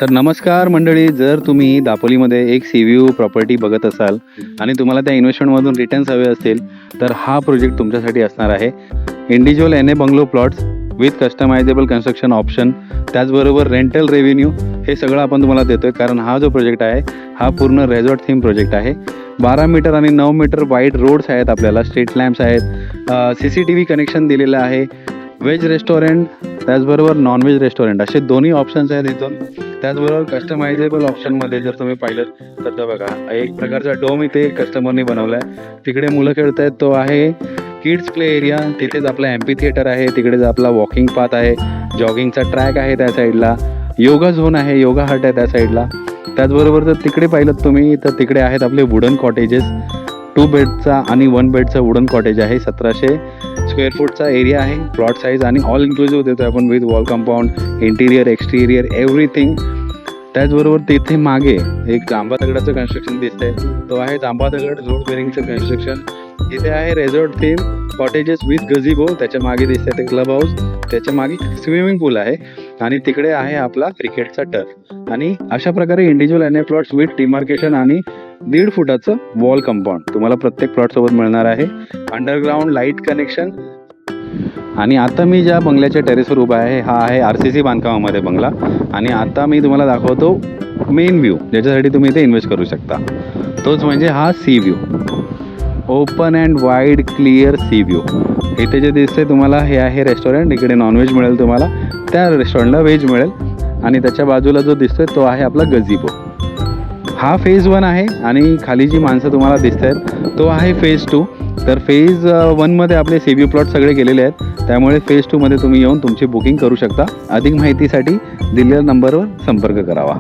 तर नमस्कार मंडळी, जर तुम्ही दापोलीमध्ये एक सी व्ह्यू प्रॉपर्टी बघत असाल आणि तुम्हाला त्या इन्व्हेस्टमेंटमधून रिटर्न्स हवे असतील तर हा प्रोजेक्ट तुमच्यासाठी असणार आहे. Individual N A bungalow plots with customizable construction option, त्याचबरोबर रेंटल रेव्हेन्यू, हे सगळं आपण तुम्हाला देतो आहे. कारण हा जो प्रोजेक्ट आहे हा पूर्ण रेझॉर्ट थीम प्रोजेक्ट आहे. 12 मीटर आणि 9 मीटर वाईड रोड्स आहेत, आपल्याला स्ट्रीट लॅम्प्स आहेत, CCTV कनेक्शन दिलेलं आहे, व्हेज रेस्टॉरंट त्याचबरोबर नॉनव्हेज रेस्टॉरंट असे दोन्ही ऑप्शन्स आहेत इथून. त्याचबरोबर कस्टमायझेबल ऑप्शनमध्ये जर तुम्ही पाहिलं तर बघा, एक प्रकारचा डोम इथे कस्टमरनी बनवला आहे. तिकडे मुलं खेळत आहेत, तो आहे किड्स प्ले एरिया. तिथेच आपला एम्पी थिएटर आहे, तिकडेच आपला वॉकिंग पाथ आहे, जॉगिंगचा ट्रॅक आहे त्या साईडला, योगा झोन आहे, योगा हट आहे त्या साईडला. त्याचबरोबर जर तिकडे पाहिलं तुम्ही तर तिकडे आहेत आपले वुडन कॉटेजेस. 2 बेडचा आणि 1 बेडचा वुडन कॉटेज आहे. 1700 स्क्वेअर फूटचा एरिया आहे, प्लॉट साईज आणि ऑल इन्क्लुसिव्ह देतो आपण with wall compound, interior, exterior, everything. त्याचबरोबर तिथे मागे एक जांभा दगडाचं कन्स्ट्रक्शन दिसतंय, तो आहे जांभा दगड रोड बेरिंगचं कन्स्ट्रक्शन. इथे आहे रेझॉर्ट थीम कॉटेजेस विथ गझिबो. त्याच्या मागे दिसतंय ते क्लब हाऊस, त्याच्या मागे स्विमिंग पूल आहे आणि तिकडे आहे आपला क्रिकेटचा टर्फ. आणि अशा प्रकारे individual N A plots with demarcation आणि 1.5 फुटाचं वॉल कंपाऊंड तुम्हाला प्रत्येक प्लॉट सोबत मिळणार आहे. Underground light connection. आणि आता मी ज्या बंगल्याच्या टेरेसवर उभा आहे हा आहे RCC बांधकामामध्ये बंगला. आणि आता मी तुम्हाला दाखवतो मेन व्ह्यू, ज्याच्यासाठी तुम्ही इथे इन्व्हेस्ट करू शकता. तोच म्हणजे हा sea view, open and wide clear sea view. इथे जे दिसते तुम्हाला हे आहे रेस्टॉरंट. इकडे नॉनव्हेज मिळेल तुम्हाला, त्या रेस्टॉरंटला व्हेज मिळेल. आणि त्याच्या बाजूला जो दिसतोय तो आहे आपला गझिबो. हा फेज 1 आहे आणि खाली जी माणसं तुम्हाला दिसत आहेत तो आहे फेज 2. तर फेज 1मध्ये आपले सी व्ह्यू प्लॉट सगळे गेलेले आहेत, त्यामुळे फेज 2मध्ये तुम्ही येऊन तुमची बुकिंग करू शकता. अधिक माहितीसाठी दिलेल्या नंबरवर संपर्क करावा.